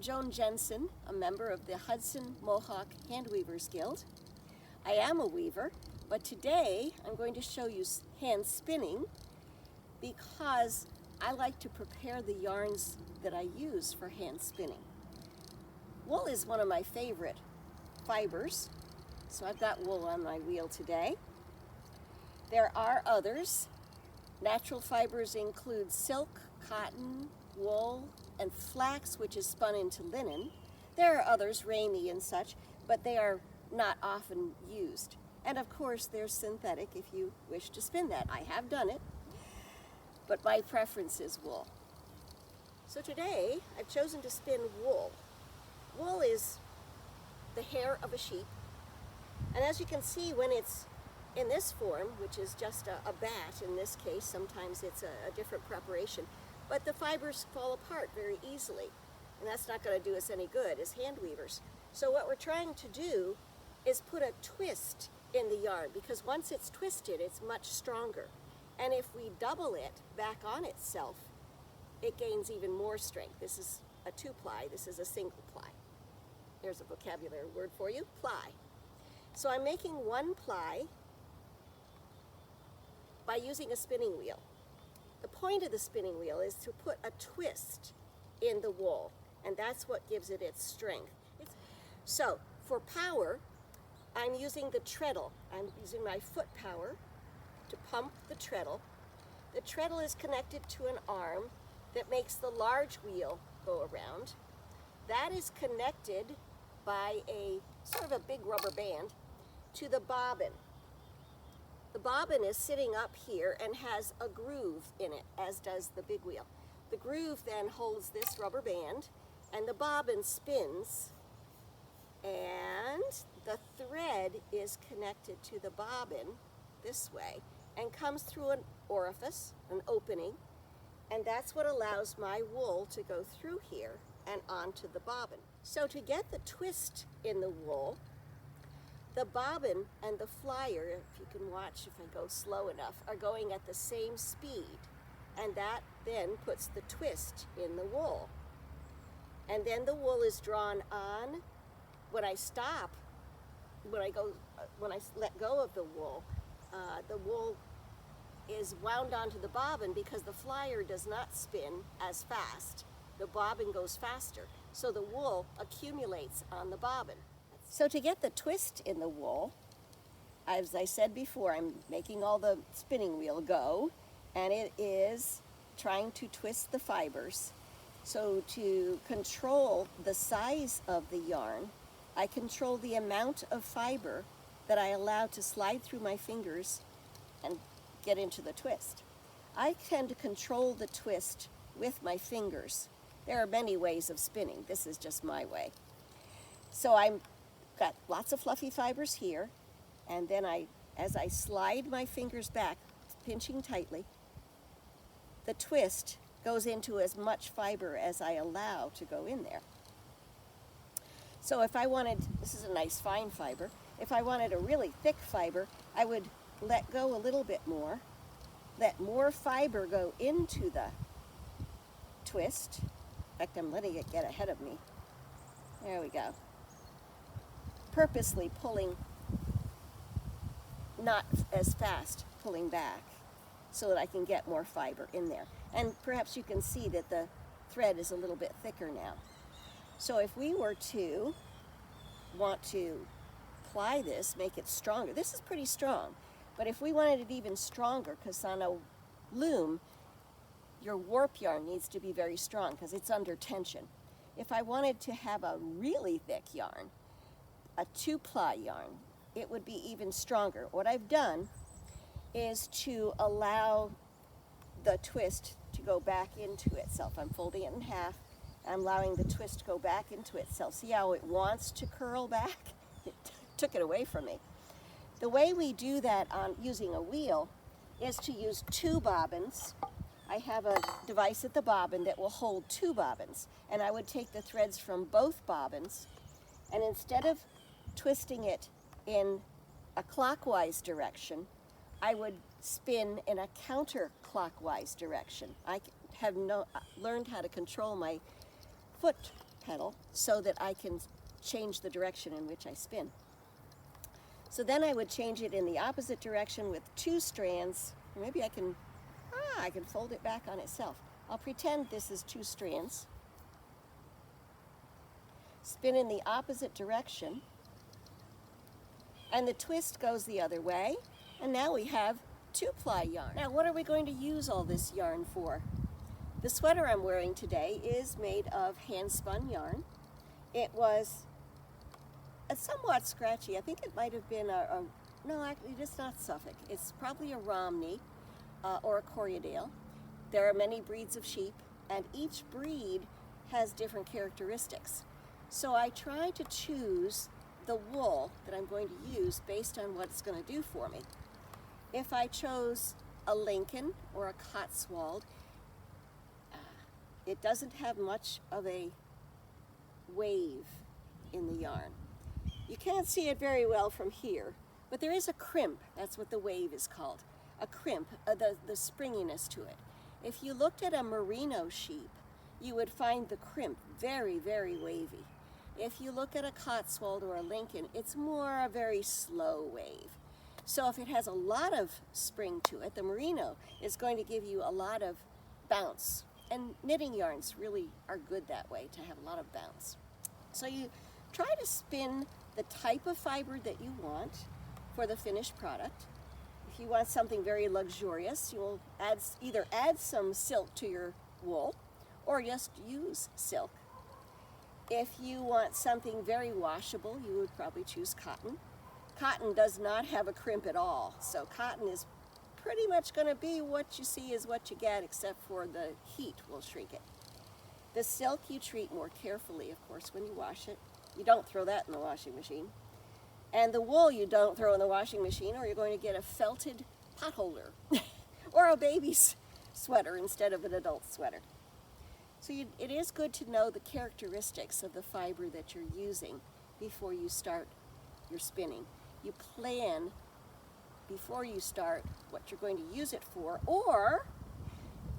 Joan Jensen, a member of the Hudson Mohawk Hand Weavers Guild. I am a weaver, but today I'm going to show you hand spinning because I like to prepare the yarns that I use for hand spinning. Wool is one of my favorite fibers, so I've got wool on my wheel today. There are others. Natural fibers include silk, cotton, wool, and flax, which is spun into linen. There are others, rainy and such, but they are not often used. And of course, there's synthetic if you wish to spin that. I have done it, but my preference is wool. So today, I've chosen to spin wool. Wool is the hair of a sheep, and as you can see, when it's in this form, which is just a bat in this case, sometimes it's a different preparation, but the fibers fall apart very easily, and that's not going to do us any good as hand weavers. So what we're trying to do is put a twist in the yarn, because once it's twisted, it's much stronger. And if we double it back on itself, it gains even more strength. This is a 2-ply, this is a single ply. There's a vocabulary word for you, ply. So I'm making 1 ply by using a spinning wheel. The point of the spinning wheel is to put a twist in the wool, and that's what gives it its strength. So for power, I'm using the treadle. I'm using my foot power to pump the treadle. The treadle is connected to an arm that makes the large wheel go around. That is connected by a sort of a big rubber band to the bobbin. The bobbin is sitting up here and has a groove in it, as does the big wheel. The groove then holds this rubber band, and the bobbin spins, and the thread is connected to the bobbin this way and comes through an orifice, an opening, and that's what allows my wool to go through here and onto the bobbin. So to get the twist in the wool, the bobbin and the flyer, if you can watch if I go slow enough, are going at the same speed, and that then puts the twist in the wool. And then the wool is drawn on. When I stop, when I let go of the wool is wound onto the bobbin because the flyer does not spin as fast. The bobbin goes faster, so the wool accumulates on the bobbin. So to get the twist in the wool, as I said before, I'm making all the spinning wheel go, and it is trying to twist the fibers. So to control the size of the yarn, I control the amount of fiber that I allow to slide through my fingers and get into the twist. I tend to control the twist with my fingers. There are many ways of spinning. This is just my way. So I've got lots of fluffy fibers here, and then as I slide my fingers back, pinching tightly, the twist goes into as much fiber as I allow to go in there. So if I wanted, this is a nice fine fiber, if I wanted a really thick fiber, I would let go a little bit more, let more fiber go into the twist. In fact, I'm letting it get ahead of me. There we go. Purposely pulling, not as fast, pulling back so that I can get more fiber in there. And perhaps you can see that the thread is a little bit thicker now. So if we were to want to ply this, make it stronger, this is pretty strong, but if we wanted it even stronger, because on a loom, your warp yarn needs to be very strong because it's under tension. If I wanted to have a really thick yarn, a 2-ply yarn, it would be even stronger. What I've done is to allow the twist to go back into itself. I'm folding it in half. I'm allowing the twist to go back into itself. See how it wants to curl back? It took it away from me. The way we do that on using a wheel is to use 2 bobbins. I have a device at the bobbin that will hold 2 bobbins, and I would take the threads from both bobbins, and instead of twisting it in a clockwise direction, I would spin in a counterclockwise direction. I have learned how to control my foot pedal so that I can change the direction in which I spin. So then I would change it in the opposite direction with 2 strands. Maybe I can fold it back on itself. I'll pretend this is 2 strands. Spin in the opposite direction. And the twist goes the other way. And now we have 2-ply yarn. Now what are we going to use all this yarn for? The sweater I'm wearing today is made of hand-spun yarn. It was somewhat scratchy. I think it might have been no, actually it's not Suffolk. It's probably a Romney or a Corriedale. There are many breeds of sheep, and each breed has different characteristics. So I try to choose the wool that I'm going to use based on what it's going to do for me. If I chose a Lincoln or a Cotswold, it doesn't have much of a wave in the yarn. You can't see it very well from here, but there is a crimp. That's what the wave is called. A crimp, the springiness to it. If you looked at a merino sheep, you would find the crimp very, very wavy. If you look at a Cotswold or a Lincoln, it's more a very slow wave. So if it has a lot of spring to it, the merino is going to give you a lot of bounce. And knitting yarns really are good that way, to have a lot of bounce. So you try to spin the type of fiber that you want for the finished product. If you want something very luxurious, you will either add some silk to your wool or just use silk. If you want something very washable, you would probably choose cotton. Cotton does not have a crimp at all, so cotton is pretty much going to be what you see is what you get, except for the heat will shrink it. The silk you treat more carefully, of course, when you wash it. You don't throw that in the washing machine. And the wool you don't throw in the washing machine, or you're going to get a felted potholder or a baby's sweater instead of an adult sweater. So it is good to know the characteristics of the fiber that you're using before you start your spinning. You plan before you start what you're going to use it for, or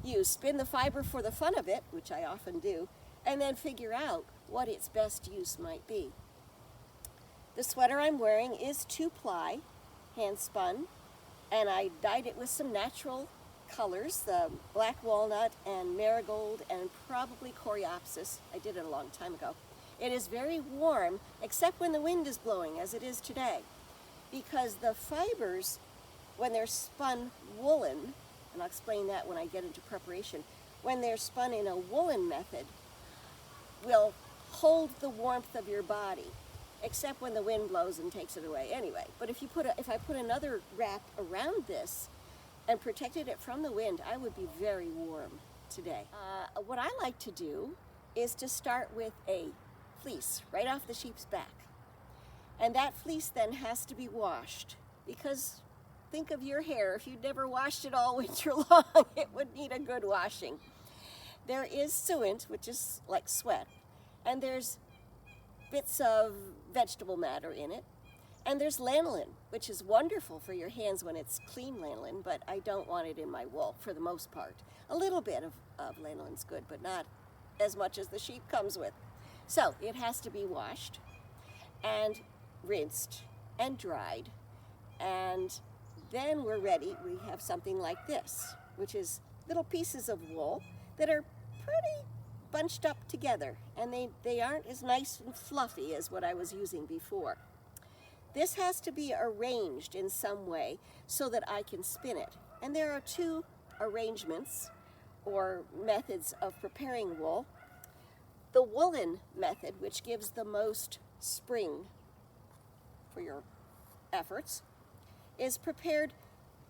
you spin the fiber for the fun of it, which I often do, and then figure out what its best use might be. The sweater I'm wearing is 2-ply, hand spun, and I dyed it with some natural colors, the black walnut and marigold and probably coreopsis. I did it a long time ago. It is very warm, except when the wind is blowing, as it is today, because the fibers, when they're spun woolen, and I'll explain that when I get into preparation, when they're spun in a woolen method, will hold the warmth of your body, except when the wind blows and takes it away anyway. But if I put another wrap around this and protected it from the wind, I would be very warm today. What I like to do is to start with a fleece right off the sheep's back. And that fleece then has to be washed, because think of your hair. If you'd never washed it all winter long, it would need a good washing. There is suint, which is like sweat, and there's bits of vegetable matter in it, and there's lanolin, which is wonderful for your hands when it's clean lanolin, but I don't want it in my wool for the most part. A little bit of lanolin's good, but not as much as the sheep comes with. So it has to be washed and rinsed and dried, and then we're ready. We have something like this, which is little pieces of wool that are pretty bunched up together, and they aren't as nice and fluffy as what I was using before. This has to be arranged in some way so that I can spin it. And there are 2 arrangements or methods of preparing wool. The woolen method, which gives the most spring for your efforts, is prepared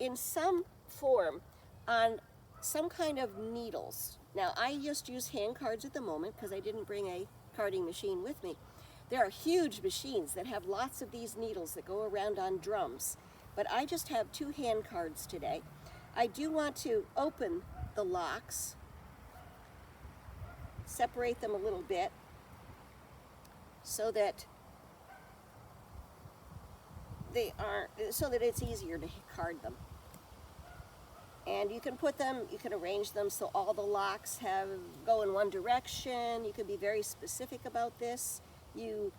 in some form on some kind of needles. Now, I just use hand cards at the moment because I didn't bring a carding machine with me. There are huge machines that have lots of these needles that go around on drums, but I just have 2 hand cards today. I do want to open the locks, separate them a little bit so that it's easier to card them. And And you can put them, you can arrange them so all the locks go in one direction. You can be very specific about this. You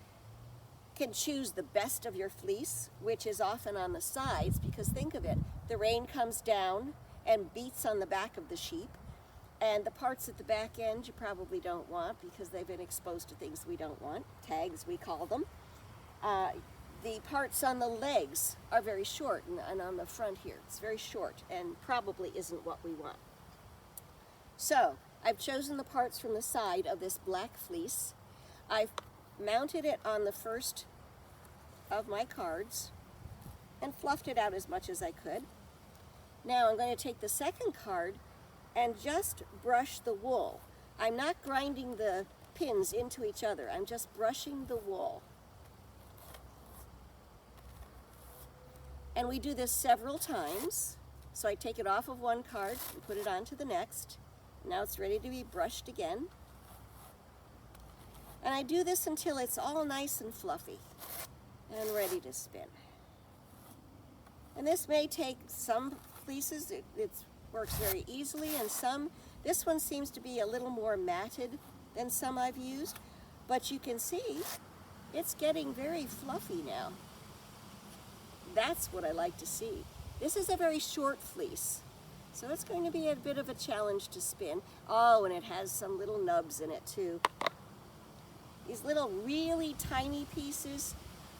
can choose the best of your fleece, which is often on the sides, because think of it, the rain comes down and beats on the back of the sheep, and the parts at the back end you probably don't want because they've been exposed to things we don't want, tags we call them. The parts on the legs are very short, and on the front here it's very short and probably isn't what we want. So I've chosen the parts from the side of this black fleece. I've mounted it on the first of my cards and fluffed it out as much as I could. Now I'm going to take the second card and just brush the wool. I'm not grinding the pins into each other, I'm just brushing the wool. And we do this several times. So I take it off of one card and put it onto the next. Now it's ready to be brushed again. And I do this until it's all nice and fluffy and ready to spin. And this may take some fleeces, it works very easily, and some, this one seems to be a little more matted than some I've used, but you can see it's getting very fluffy now. That's what I like to see. This is a very short fleece, so it's going to be a bit of a challenge to spin. Oh, and it has some little nubs in it too. These little really tiny pieces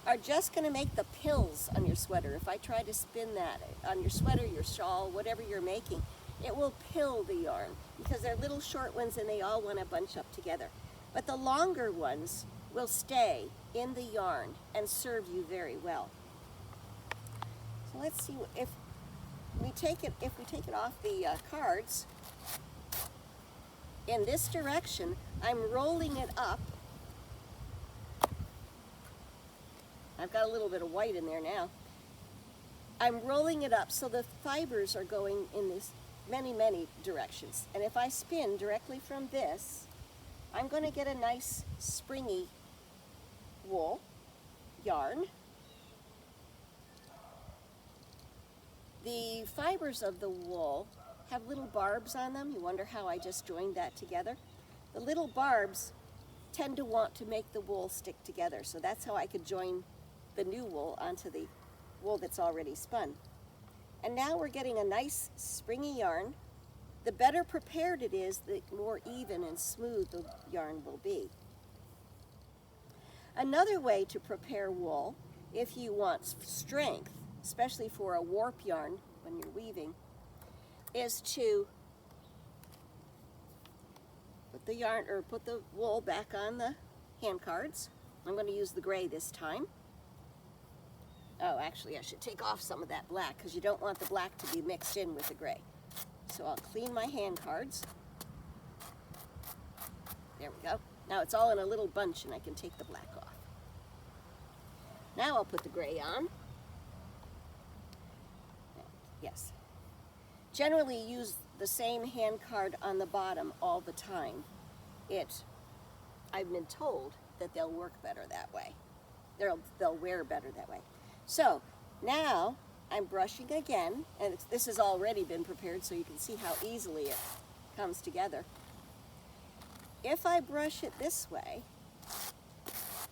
are just going to make the pills on your sweater. If I try to spin that on your sweater, your shawl, whatever you're making, it will pill the yarn because they're little short ones and they all want to bunch up together. But the longer ones will stay in the yarn and serve you very well. So let's see if we take it off the cards in this direction. I'm rolling it up. I've got a little bit of white in there now. I'm rolling it up so the fibers are going in this many directions. And if I spin directly from this, I'm going to get a nice springy wool yarn. The fibers of the wool have little barbs on them. You wonder how I just joined that together. The little barbs tend to want to make the wool stick together, so that's how I could join the new wool onto the wool that's already spun. And now we're getting a nice springy yarn. The better prepared it is, the more even and smooth the yarn will be. Another way to prepare wool, if you want strength, especially for a warp yarn when you're weaving, is to put the yarn or put the wool back on the hand cards. I'm going to use the gray this time. Oh, actually I should take off some of that black because you don't want the black to be mixed in with the gray. So I'll clean my hand cards. There we go. Now it's all in a little bunch and I can take the black off. Now I'll put the gray on. Yes. Generally use the same hand card on the bottom all the time. I've been told that they'll work better that way. They'll wear better that way. So now I'm brushing again, and this has already been prepared so you can see how easily it comes together. If I brush it this way,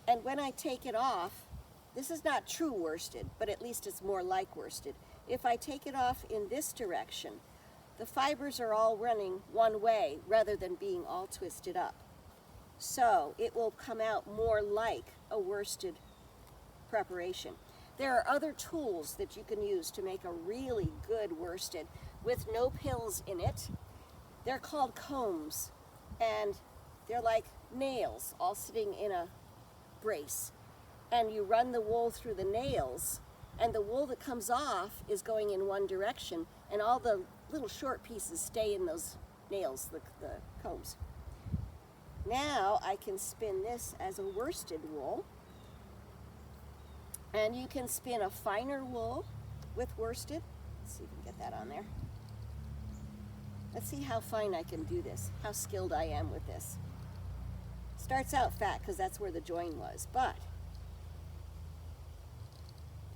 and when I take it off, this is not true worsted, but at least it's more like worsted. If I take it off in this direction, the fibers are all running one way rather than being all twisted up. So it will come out more like a worsted preparation. There are other tools that you can use to make a really good worsted with no pills in it. They're called combs, and they're like nails all sitting in a brace. And you run the wool through the nails, and the wool that comes off is going in one direction, and all the little short pieces stay in those nails, the combs. Now I can spin this as a worsted wool, and you can spin a finer wool with worsted. Let's see if we can get that on there. Let's see how fine I can do this, how skilled I am with this. Starts out fat because that's where the join was, but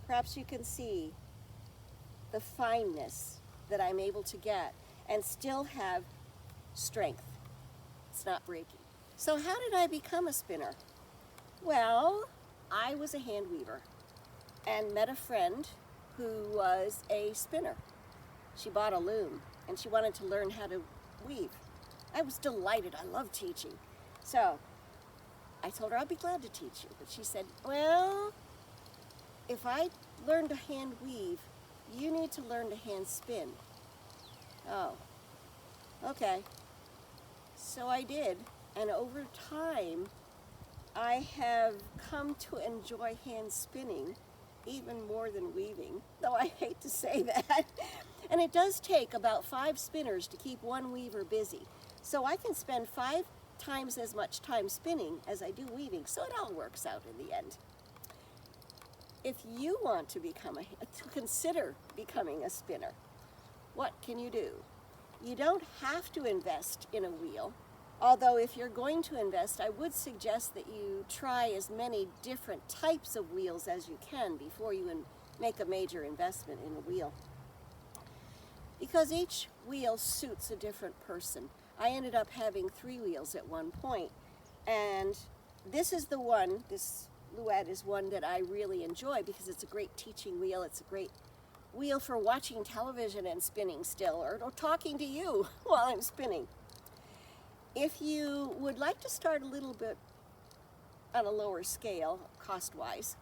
perhaps you can see the fineness that I'm able to get and still have strength. It's not breaking. So how did I become a spinner? Well, I was a hand weaver and met a friend who was a spinner. She bought a loom and she wanted to learn how to weave. I was delighted. I love teaching. So I told her I'd be glad to teach you. But she said, well, if I learn to hand weave, you need to learn to hand spin. Oh, okay. So I did. And over time, I have come to enjoy hand spinning even more than weaving, though I hate to say that. And it does take about 5 spinners to keep one weaver busy. So I can spend 5 times as much time spinning as I do weaving, so it all works out in the end. If you want to consider becoming a spinner, what can you do? You don't have to invest in a wheel, although if you're going to invest, I would suggest that you try as many different types of wheels as you can before you make a major investment in a wheel. Because each wheel suits a different person. I ended up having 3 wheels at one point, and this is the one, this Luette is one that I really enjoy because it's a great teaching wheel. It's a great wheel for watching television and spinning still, or talking to you while I'm spinning. If you would like to start a little bit on a lower scale, cost-wise,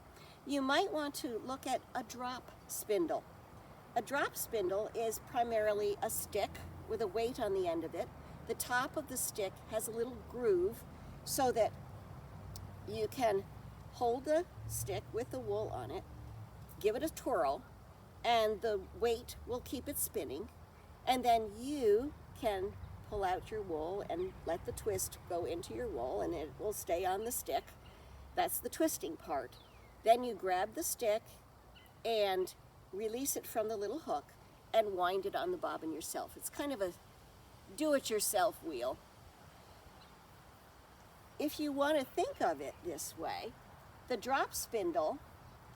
you might want to look at a drop spindle. A drop spindle is primarily a stick with a weight on the end of it. The top of the stick has a little groove so that you can hold the stick with the wool on it, give it a twirl, and the weight will keep it spinning, and then you can pull out your wool and let the twist go into your wool and it will stay on the stick. That's the twisting part. Then you grab the stick and release it from the little hook and wind it on the bobbin yourself. It's kind of a do-it-yourself wheel. If you want to think of it this way, the drop spindle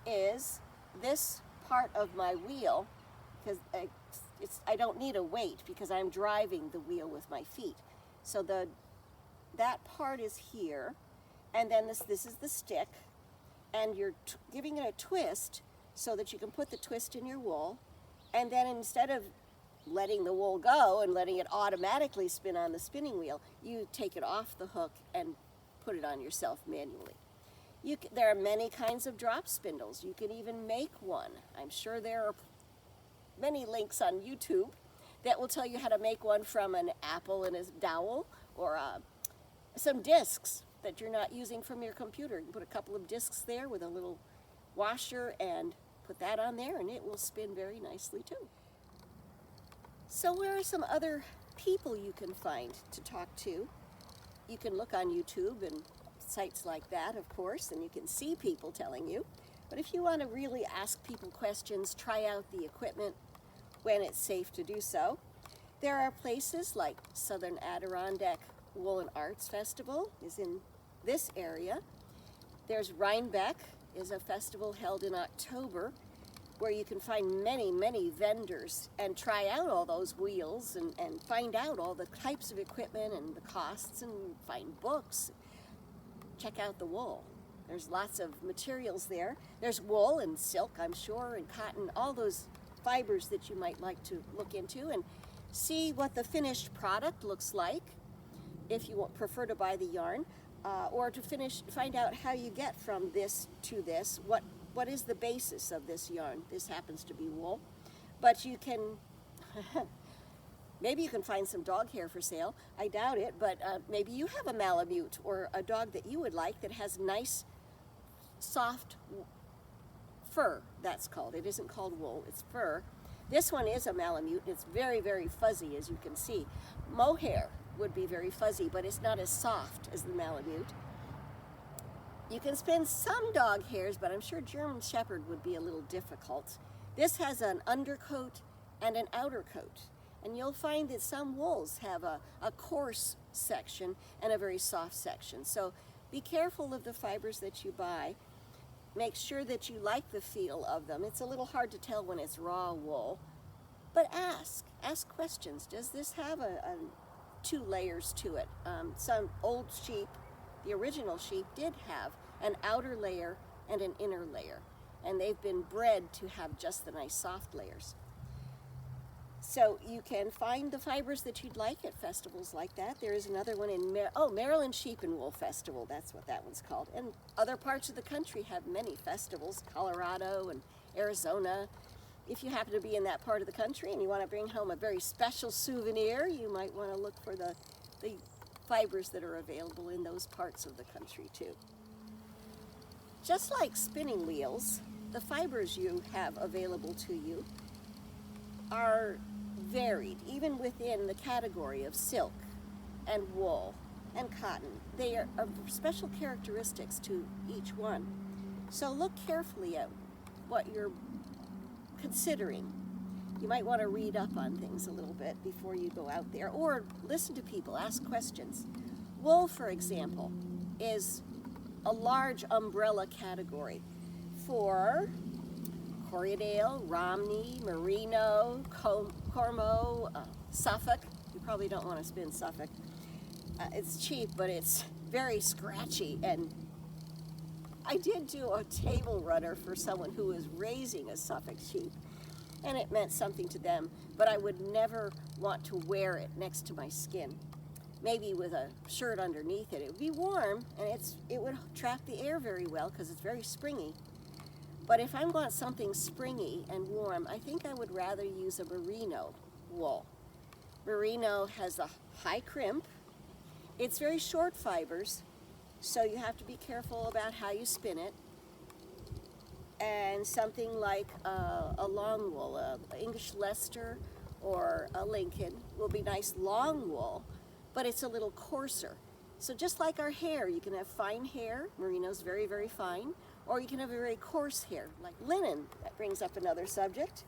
is this part of my wheel, because I don't need a weight because I'm driving the wheel with my feet. So that part is here, and then this is the stick, and you're giving it a twist so that you can put the twist in your wool, and then instead of letting the wool go and letting it automatically spin on the spinning wheel, you take it off the hook and put it on yourself manually. There are many kinds of drop spindles. You can even make one. I'm sure there are many links on YouTube that will tell you how to make one from an apple and a dowel, or some discs that you're not using from your computer. You can put a couple of discs there with a little washer and put that on there and it will spin very nicely too. So where are some other people you can find to talk to? You can look on YouTube and sites like that, of course, and you can see people telling you. But if you want to really ask people questions, try out the equipment when it's safe to do so, there are places like Southern Adirondack Woolen Arts Festival is in this area. There's Rhinebeck is a festival held in October where you can find many, many vendors and try out all those wheels and find out all the types of equipment and the costs and find books. Check out the wool. There's lots of materials there. There's wool and silk, I'm sure, and cotton, all those fibers that you might like to look into and see what the finished product looks like if you prefer to buy the yarn, or to find out how you get from this to this, what is the basis of this yarn. This happens to be wool, but you can maybe you can find some dog hair for sale. I doubt it, but maybe you have a Malamute or a dog that you would like that has nice soft fur. That's called. It isn't called wool, it's fur. This one is a Malamute. It's very, very fuzzy, as you can see. Mohair would be very fuzzy, but it's not as soft as the Malamute. You can spin some dog hairs, but I'm sure German Shepherd would be a little difficult. This has an undercoat and an outer coat, and you'll find that some wools have a coarse section and a very soft section. So be careful of the fibers that you buy. Make sure that you like the feel of them. It's a little hard to tell when it's raw wool, But ask questions. Does this have two layers to it? Some old sheep, the original sheep, did have an outer layer and an inner layer, and they've been bred to have just the nice soft layers. So you can find the fibers that you'd like at festivals like that. There is another one in Maryland Sheep and Wool Festival, that's what that one's called. And other parts of the country have many festivals, Colorado and Arizona. If you happen to be in that part of the country and you want to bring home a very special souvenir, you might want to look for the fibers that are available in those parts of the country too. Just like spinning wheels, the fibers you have available to you are varied, even within the category of silk and wool and cotton. They are of special characteristics to each one. So look carefully at what you're considering. You might want to read up on things a little bit before you go out there, or listen to people, ask questions. Wool, for example, is a large umbrella category for Corriedale, Romney, Merino, Cormo, Suffolk. You probably don't want to spin Suffolk. It's cheap, but it's very scratchy. And I did do a table runner for someone who was raising a Suffolk sheep, and it meant something to them, but I would never want to wear it next to my skin. Maybe with a shirt underneath it. It would be warm, and it would trap the air very well because it's very springy. But if I want something springy and warm, I think I would rather use a merino wool. Merino has a high crimp. It's very short fibers, so you have to be careful about how you spin it. And something like a long wool, English Leicester or a Lincoln will be nice long wool, but it's a little coarser. So just like our hair, you can have fine hair, merino's very, very fine, or you can have a very coarse hair, like linen. That brings up another subject.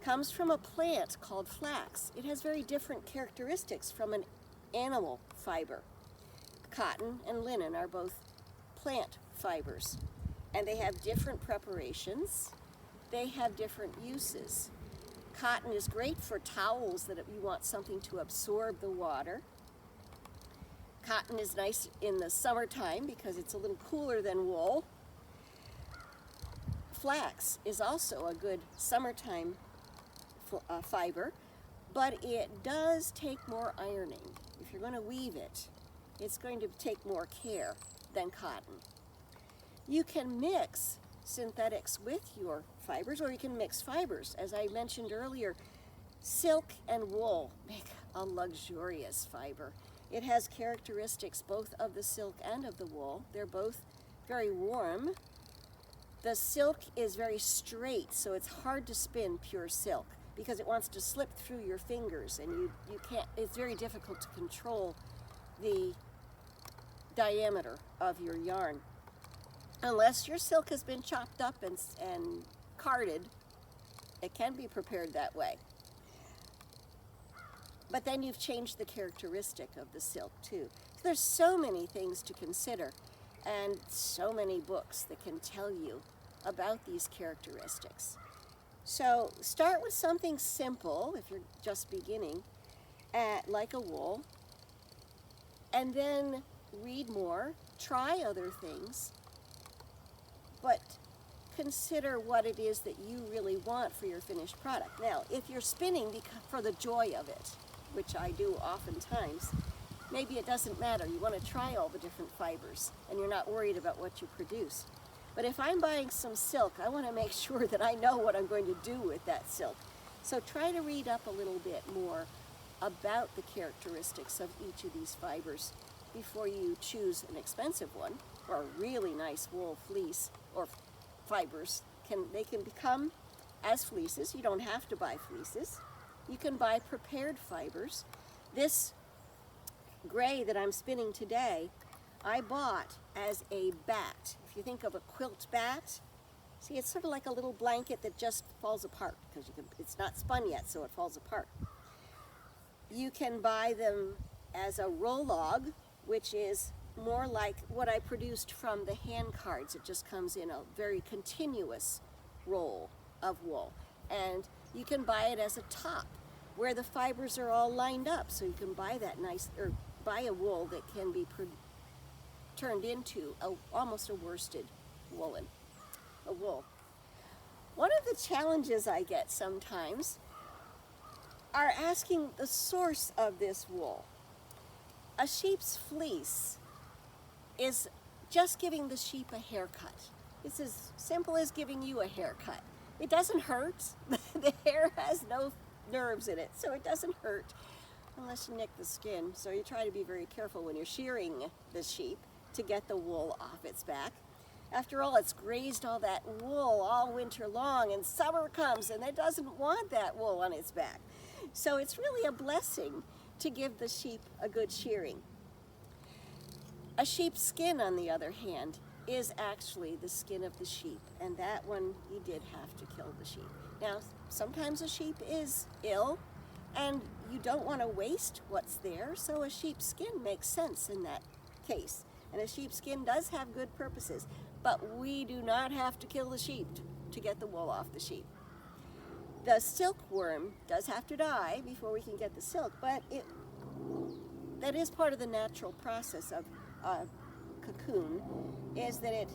Comes from a plant called flax. It has very different characteristics from an animal fiber. Cotton and linen are both plant fibers, and they have different preparations. They have different uses. Cotton is great for towels that you want something to absorb the water. Cotton is nice in the summertime because it's a little cooler than wool. Flax is also a good summertime fiber, but it does take more ironing. If you're going to weave it, it's going to take more care than cotton. You can mix synthetics with your fibers, or you can mix fibers. As I mentioned earlier, silk and wool make a luxurious fiber. It has characteristics both of the silk and of the wool. They're both very warm. The silk is very straight, so it's hard to spin pure silk because it wants to slip through your fingers, and you can't, it's very difficult to control the diameter of your yarn. Unless your silk has been chopped up and carded, it can be prepared that way. But then you've changed the characteristic of the silk too. So there's so many things to consider, and so many books that can tell you about these characteristics. So start with something simple if you're just beginning, like a wool, and then read more, try other things, but consider what it is that you really want for your finished product. Now, if you're spinning for the joy of it, which I do oftentimes, maybe it doesn't matter. You want to try all the different fibers, and you're not worried about what you produce. But if I'm buying some silk, I want to make sure that I know what I'm going to do with that silk. So try to read up a little bit more about the characteristics of each of these fibers before you choose an expensive one, or a really nice wool fleece or fibers. They can become as fleeces. You don't have to buy fleeces. You can buy prepared fibers. This gray that I'm spinning today, I bought as a bat. If you think of a quilt bat, see, it's sort of like a little blanket that just falls apart because it's not spun yet, so it falls apart. You can buy them as a roll-log, which is more like what I produced from the hand cards. It just comes in a very continuous roll of wool. And You can buy it as a top where the fibers are all lined up, so you can buy that nice, or buy a wool that can be turned into almost a worsted wool. One of the challenges I get sometimes are asking the source of this wool. A sheep's fleece is just giving the sheep a haircut. It's as simple as giving you a haircut. It doesn't hurt. The hair has no nerves in it, so it doesn't hurt unless you nick the skin. So you try to be very careful when you're shearing the sheep to get the wool off its back. After all, it's grazed all that wool all winter long, and summer comes and it doesn't want that wool on its back. So it's really a blessing to give the sheep a good shearing. A sheep's skin, on the other hand, is actually the skin of the sheep, and that one you did have to kill the sheep. Now, sometimes a sheep is ill, and you don't want to waste what's there, so a sheep's skin makes sense in that case. And a sheep's skin does have good purposes, but we do not have to kill the sheep to get the wool off the sheep. The silkworm does have to die before we can get the silk, but that is part of the natural process of a cocoon, is that it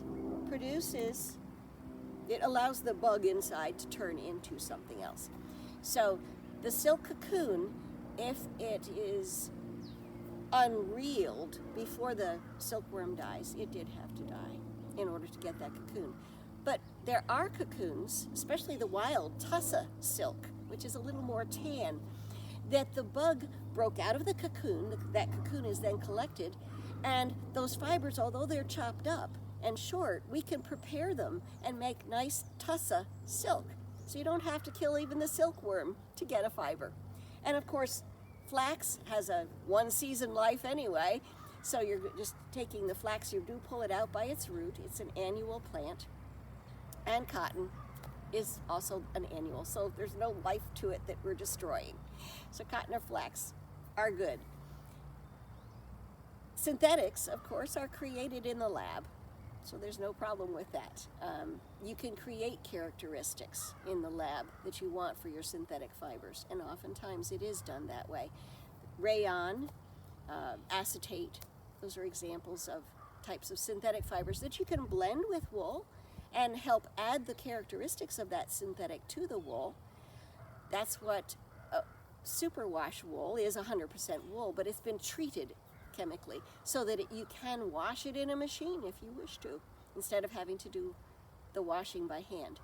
allows the bug inside to turn into something else. So the silk cocoon, if it is unreeled before the silkworm dies, it did have to die in order to get that cocoon. But there are cocoons, especially the wild tussa silk, which is a little more tan, that the bug broke out of the cocoon. That cocoon is then collected, and those fibers, although they're chopped up and short, we can prepare them and make nice tussa silk. So you don't have to kill even the silkworm to get a fiber. And of course, flax has a one-season life anyway, so you're just taking the flax, you do pull it out by its root. It's an annual plant. And cotton is also an annual, so there's no life to it that we're destroying. So cotton or flax are good. Synthetics, of course, are created in the lab, so there's no problem with that. You can create characteristics in the lab that you want for your synthetic fibers, and oftentimes it is done that way. Rayon, acetate, those are examples of types of synthetic fibers that you can blend with wool and help add the characteristics of that synthetic to the wool. That's what superwash wool is, 100% wool, but it's been treated chemically so that you can wash it in a machine if you wish to, instead of having to do the washing by hand.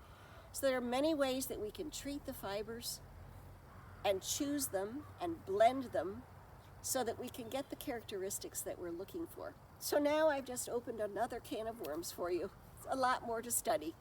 So there are many ways that we can treat the fibers and choose them and blend them so that we can get the characteristics that we're looking for. So now I've just opened another can of worms for you. It's a lot more to study.